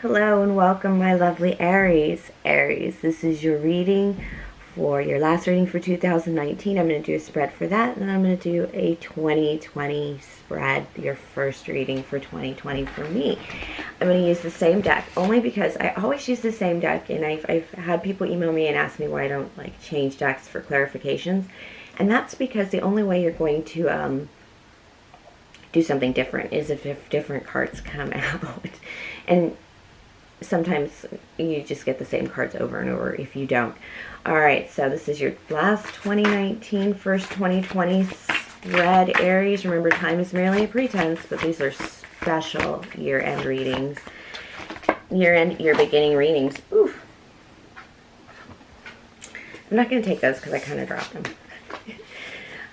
Hello and welcome, my lovely Aries. Aries, this is your reading for your last reading for 2019. I'm going to do a spread for that, and then I'm going to do a 2020 spread, your first reading for 2020 for me. I'm going to use the same deck, only because I always use the same deck, and I've had people email me and ask me why I don't change decks for clarifications, and that's because the only way you're going to do something different is if different cards come out. And sometimes you just get the same cards over and over if you don't. Alright, so this is your last 2019, first 2020 spread, Aries. Remember, time is merely a pretense, but these are special year-end readings. Year-end, year-beginning readings. Oof. I'm not going to take those because I kind of dropped them.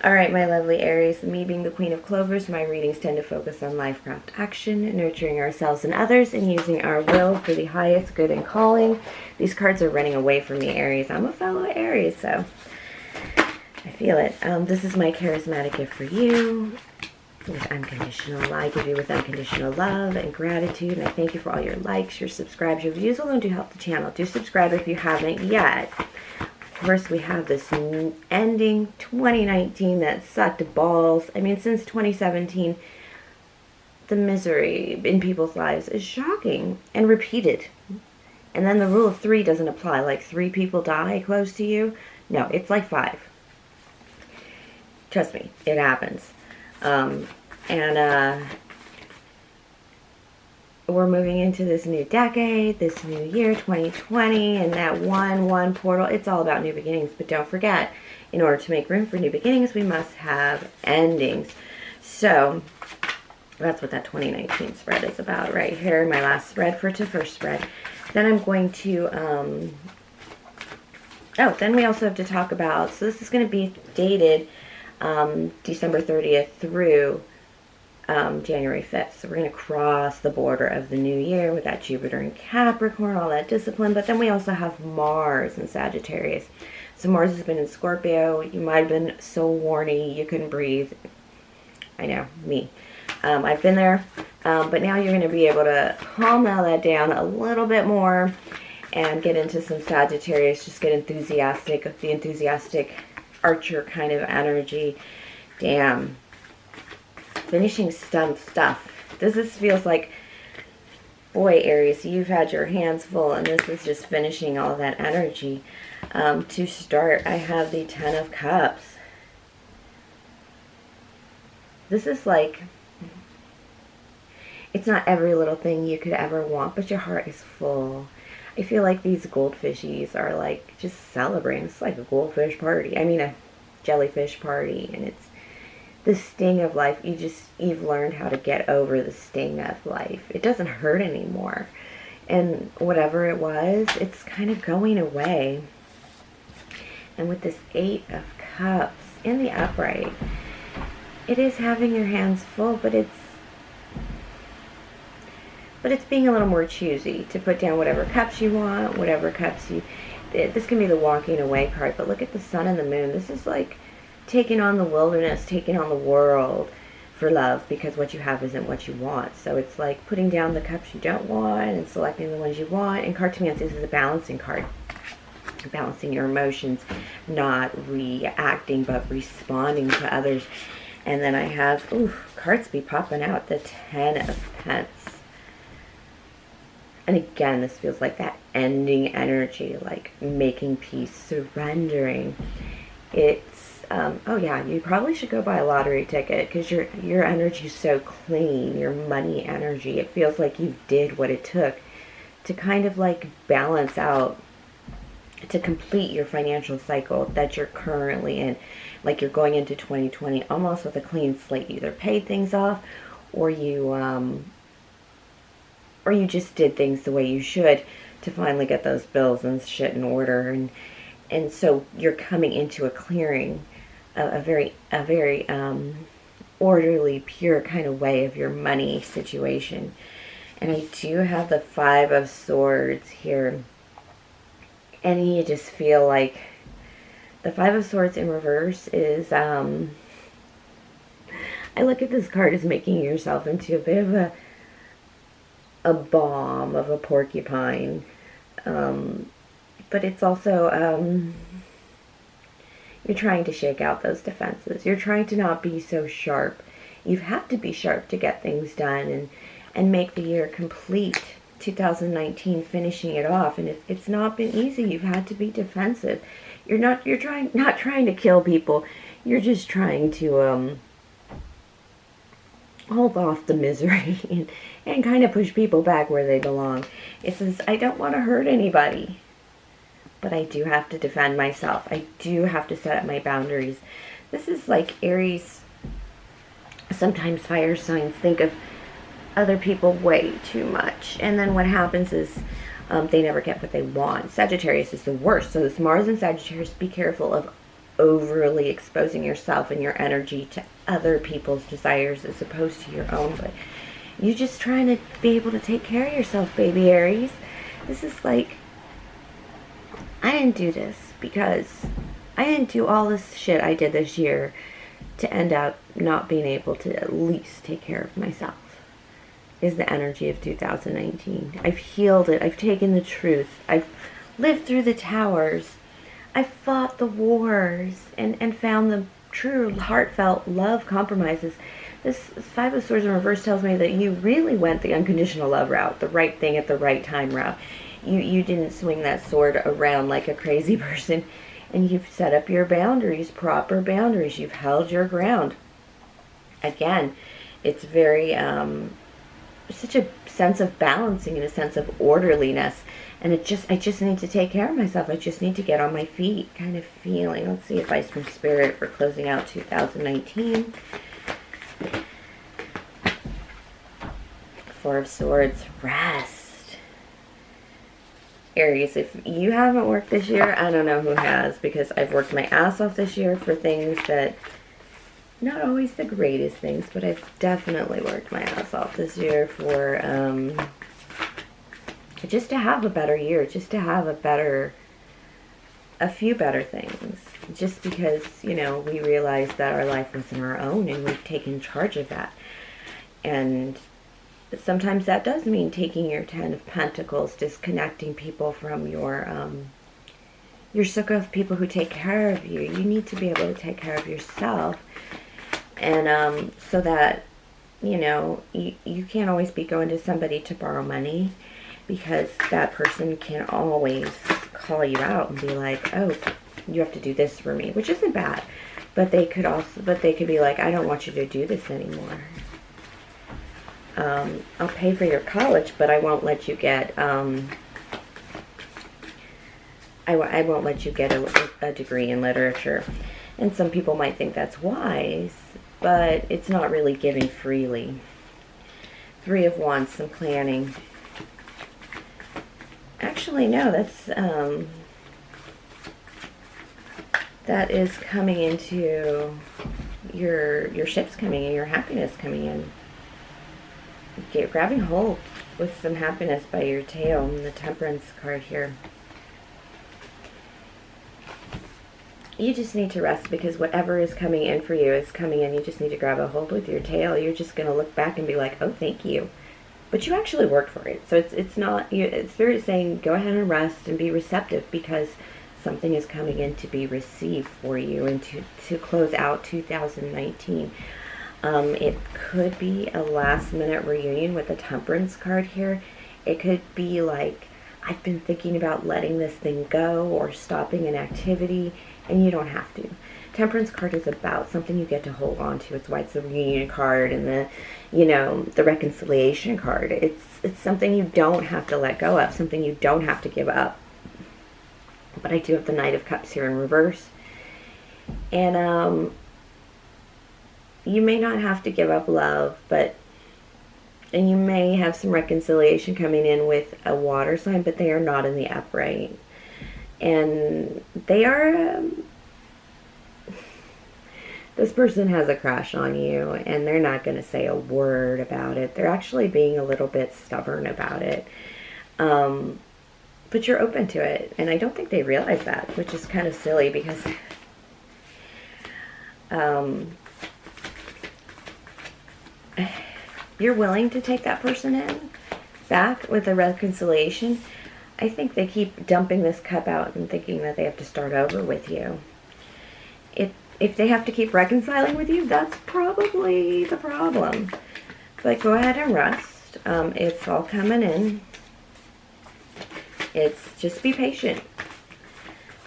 Alright, my lovely Aries, me being the Queen of Clovers, my readings tend to focus on life, craft, action, nurturing ourselves and others, and using our will for the highest good and calling. These cards are running away from me, Aries. I'm a fellow Aries, so I feel it. This is my charismatic gift for you. With unconditional love, I give you with unconditional love and gratitude, and I thank you for all your likes, your subscribes, your views alone to help the channel. Do subscribe if you haven't yet. First, we have this ending 2019 that sucked balls. I mean, since 2017, the misery in people's lives is shocking and repeated. And then the rule of 3 doesn't apply. Like 3 people die close to you. No, it's like 5. Trust me, it happens. We're moving into this new decade, this new year, 2020, and that 1-1 portal. It's all about new beginnings, but don't forget, in order to make room for new beginnings, we must have endings. So that's what that 2019 spread is about right here, my last spread for first spread. Then I'm going to, then we also have to talk about, so this is going to be dated December 30th through January 5th. So we're going to cross the border of the new year with that Jupiter in Capricorn, all that discipline. But then we also have Mars in Sagittarius. So Mars has been in Scorpio. You might have been so horny you couldn't breathe. I know, me. I've been there. But now you're going to be able to calm all that down a little bit more and get into some Sagittarius. Just get enthusiastic, the enthusiastic archer kind of energy. Damn. Finishing stuff. This feels like, boy, Aries, you've had your hands full, and this is just finishing all that energy. To start, I have the 10 of Cups. This is like, it's not every little thing you could ever want, but your heart is full. I feel like these goldfishies are like just celebrating. It's like a goldfish party. I mean, a jellyfish party, and it's the sting of life. You've learned how to get over the sting of life. It doesn't hurt anymore. And whatever it was, it's kind of going away. And with this 8 of Cups in the upright, it is having your hands full, but it's being a little more choosy to put down whatever cups you want, whatever cups you, this can be the walking away card, but look at the sun and the moon. This is like taking on the wilderness, taking on the world for love, because what you have isn't what you want. So it's like putting down the cups you don't want and selecting the ones you want. And card to me, this is a balancing card. Balancing your emotions, not reacting, but responding to others. And then I have, cards be popping out, the 10 of Pence. And again, this feels like that ending energy, like making peace, surrendering. It's oh yeah, you probably should go buy a lottery ticket, because your energy is so clean, your money energy. It feels like you did what it took to kind of like balance out, to complete your financial cycle that you're currently in. Like you're going into 2020 almost with a clean slate. You either paid things off, or you just did things the way you should to finally get those bills and shit in order. And so you're coming into a clearing, a very orderly, pure kind of way of your money situation. And I do have the 5 of Swords here. And you just feel like the 5 of Swords in reverse is, I look at this card as making yourself into a bit of a bomb of a porcupine. But it's also, you're trying to shake out those defenses. You're trying to not be so sharp. You've had to be sharp to get things done and make the year complete. 2019, finishing it off, and it's not been easy. You've had to be defensive. You're not trying to kill people. You're just trying to hold off the misery and kind of push people back where they belong. It says, I don't want to hurt anybody, but I do have to defend myself. I do have to set up my boundaries. This is like Aries. Sometimes fire signs think of other people way too much, and then what happens is they never get what they want. Sagittarius is the worst. So this Mars and Sagittarius, be careful of overly exposing yourself and your energy to other people's desires as opposed to your own. But you're just trying to be able to take care of yourself, baby Aries. This is like, I didn't do this because I didn't do all this shit I did this year to end up not being able to at least take care of myself, is the energy of 2019. I've healed it. I've taken the truth. I've lived through the towers. I've fought the wars and found the true heartfelt love compromises. This Five of Swords in reverse tells me that you really went the unconditional love route, the right thing at the right time route. You didn't swing that sword around like a crazy person, and you've set up your boundaries, proper boundaries. You've held your ground. Again, it's very such a sense of balancing and a sense of orderliness, and I just need to take care of myself. I just need to get on my feet kind of feeling. Let's see advice from Spirit for closing out 2019. Four of Swords, rest. Aries, if you haven't worked this year, I don't know who has, because I've worked my ass off this year for things that, not always the greatest things, but I've definitely worked my ass off this year for, just to have a better year, just to have a few better things. Just because, you know, we realized that our life wasn't our own and we've taken charge of that. And sometimes that does mean taking your 10 of Pentacles, disconnecting people from your circle of people who take care of you. You need to be able to take care of yourself. And so that, you know, you can't always be going to somebody to borrow money, because that person can always call you out and be like, oh, you have to do this for me, which isn't bad. But they could be like, I don't want you to do this anymore. I'll pay for your college, but I won't let you get, I won't let you get a degree in literature. And some people might think that's wise, but it's not really giving freely. Three of Wands, some planning. Actually, no, that is coming into your ships coming in, your happiness coming in. Grabbing hold with some happiness by your tail, and the Temperance card here. You just need to rest, because whatever is coming in for you is coming in. You just need to grab a hold with your tail. You're just going to look back and be like, oh, thank you. But you actually worked for it. So it's not, it's Spirit saying go ahead and rest and be receptive, because something is coming in to be received for you and to close out 2019. It could be a last minute reunion with the Temperance card here. It could be like, I've been thinking about letting this thing go or stopping an activity, and you don't have to. Temperance card is about something you get to hold on to. It's why it's the reunion card and the, you know, the reconciliation card. It's something you don't have to let go of, something you don't have to give up. But I do have the Knight of Cups here in reverse. And you may not have to give up love, and you may have some reconciliation coming in with a water sign, but they are not in the upright. And they are, this person has a crush on you, and they're not going to say a word about it. They're actually being a little bit stubborn about it. But you're open to it, and I don't think they realize that, which is kind of silly, because you're willing to take that person in, back with a reconciliation. I think they keep dumping this cup out and thinking that they have to start over with you. If they have to keep reconciling with you, that's probably the problem. But go ahead and rest. It's all coming in. It's just be patient.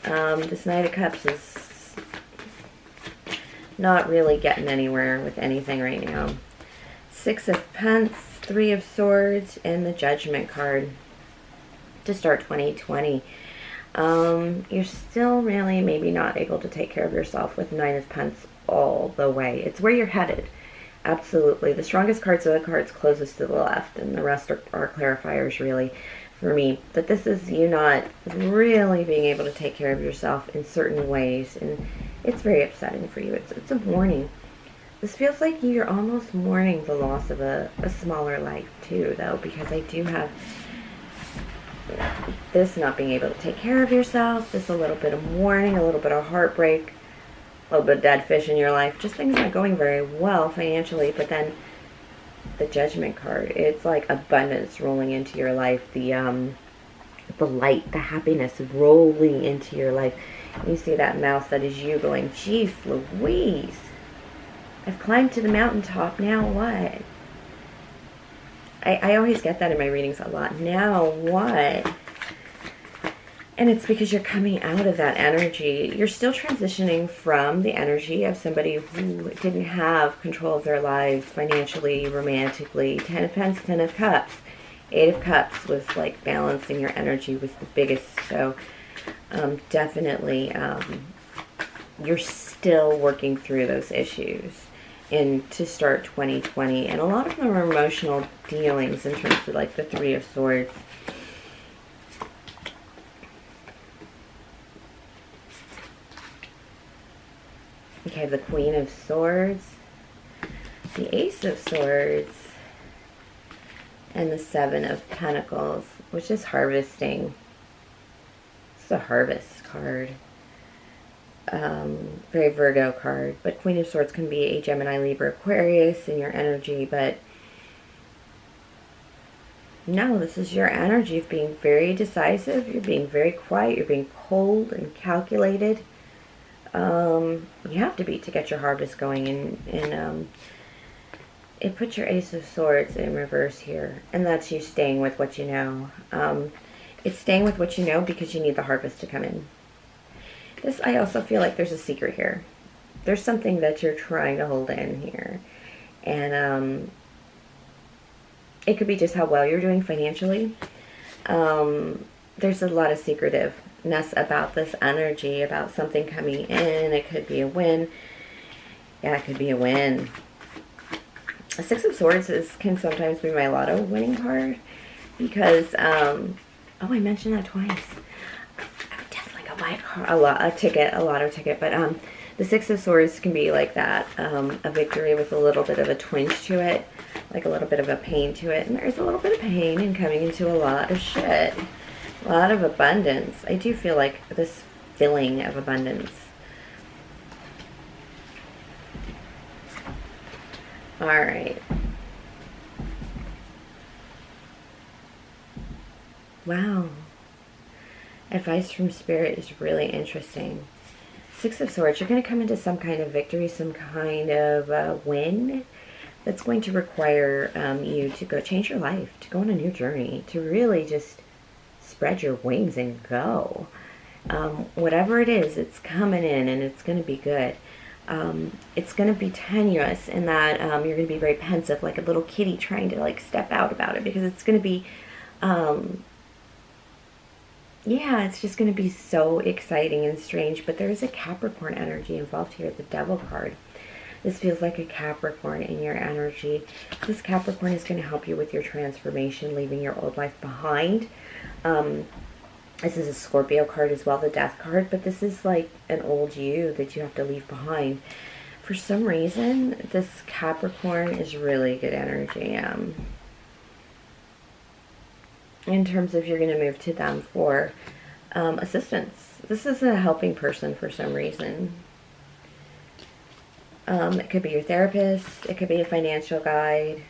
This Knight of Cups is not really getting anywhere with anything right now. Six of Pence, Three of Swords, and the Judgment card to start 2020. You're still really maybe not able to take care of yourself with Nine of Pence all the way. It's where you're headed. Absolutely. The strongest cards are the cards closest to the left, and the rest are clarifiers, really, for me. But this is you not really being able to take care of yourself in certain ways, and it's very upsetting for you. It's a warning. This feels like you're almost mourning the loss of a smaller life, too, though, because I do have this not being able to take care of yourself, this a little bit of mourning, a little bit of heartbreak, a little bit of dead fish in your life, just things not going very well financially. But then the Judgment card, it's like abundance rolling into your life, the light, the happiness rolling into your life. You see that mouse, that is you going, geez Louise, I've climbed to the mountaintop, now what? I always get that in my readings a lot. Now what? And it's because you're coming out of that energy. You're still transitioning from the energy of somebody who didn't have control of their lives financially, romantically. 10 of Pence, 10 of Cups. 8 of Cups was like balancing your energy was the biggest. So definitely you're still working through those issues. And to start 2020, and a lot of them are emotional dealings in terms of like the Three of Swords. Okay, the Queen of Swords, the Ace of Swords, and the Seven of Pentacles, which is harvesting. It's a harvest card. Very Virgo card, but Queen of Swords can be a Gemini, Libra, Aquarius in your energy, but no, this is your energy of being very decisive. You're being very quiet. You're being cold and calculated. You have to be to get your harvest going, and it puts your Ace of Swords in reverse here, and that's you staying with what you know. It's staying with what you know because you need the harvest to come in. This, I also feel like there's a secret here. There's something that you're trying to hold in here. And it could be just how well you're doing financially. There's a lot of secretiveness about this energy, about something coming in. It could be a win. Yeah, it could be a win. A Six of Swords can sometimes be my lotto winning card. Because, oh, I mentioned that twice. A lotto ticket, but the Six of Swords can be like that, a victory with a little bit of a twinge to it, like a little bit of a pain to it, and there's a little bit of pain in coming into a lot of shit, a lot of abundance. I do feel like this filling of abundance. All right. Wow. Advice from Spirit is really interesting. Six of Swords, you're going to come into some kind of victory, some kind of win that's going to require you to go change your life, to go on a new journey, to really just spread your wings and go. Whatever it is, it's coming in and it's going to be good. It's going to be tenuous in that you're going to be very pensive, like a little kitty trying to like step out about it, because it's going to be... yeah, it's just going to be so exciting and strange, but there is a Capricorn energy involved here, the Devil card. This feels like a Capricorn in your energy. This Capricorn is going to help you with your transformation, leaving your old life behind. This is a Scorpio card as well, the Death card, but this is like an old you that you have to leave behind. For some reason, this Capricorn is really good energy. In terms of you're going to move to them for assistance. This is a helping person for some reason. It could be your therapist. It could be a financial guide.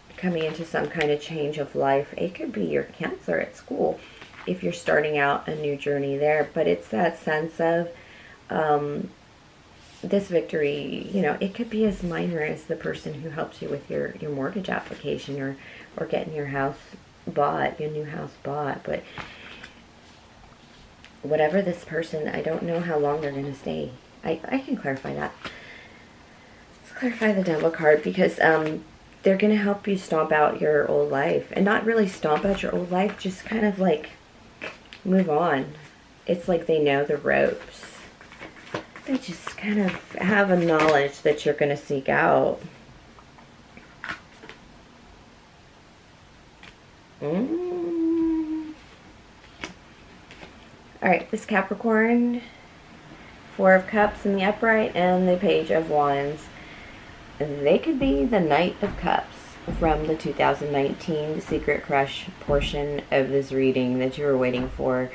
It coming into some kind of change of life. It could be your Cancer at school if you're starting out a new journey there. But it's that sense of this victory, you know, it could be as minor as the person who helps you with your mortgage application, or getting your house bought, your new house bought. But whatever this person, I don't know how long they're going to stay. I can clarify that. Let's clarify the Devil card, because they're going to help you stomp out your old life. And not really stomp out your old life, just kind of like move on. It's like they know the ropes. They just kind of have a knowledge that you're going to seek out. Alright, this Capricorn, Four of Cups in the upright and the Page of Wands. They could be the Knight of Cups from the 2019 Secret Crush portion of this reading that you were waiting for.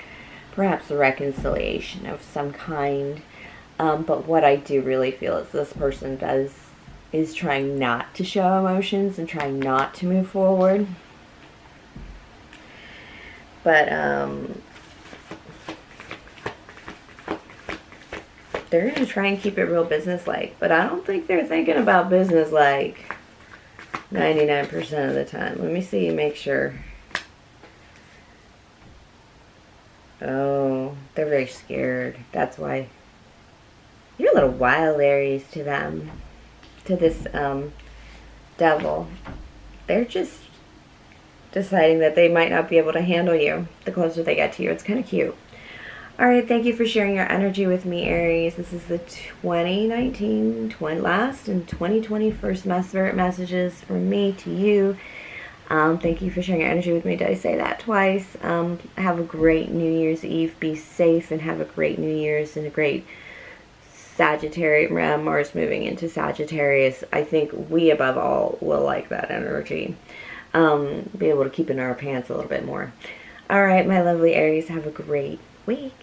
Perhaps a reconciliation of some kind. But what I do really feel is this person is trying not to show emotions and trying not to move forward. But they're going to try and keep it real business-like. But I don't think they're thinking about business-like 99% of the time. Let me see, make sure. Oh, they're very scared. That's why. You're a little wild, Aries, to them. To this Devil. They're just deciding that they might not be able to handle you the closer they get to you. It's kind of cute. Alright, thank you for sharing your energy with me, Aries. This is the 2019 last and 2020 first Spirit messages from me to you. Thank you for sharing your energy with me. Did I say that twice? Have a great New Year's Eve. Be safe and have a great New Year's and a great Sagittarius. Mars moving into Sagittarius. I think we above all will like that energy. Be able to keep in our pants a little bit more. Alright, my lovely Aries, have a great week.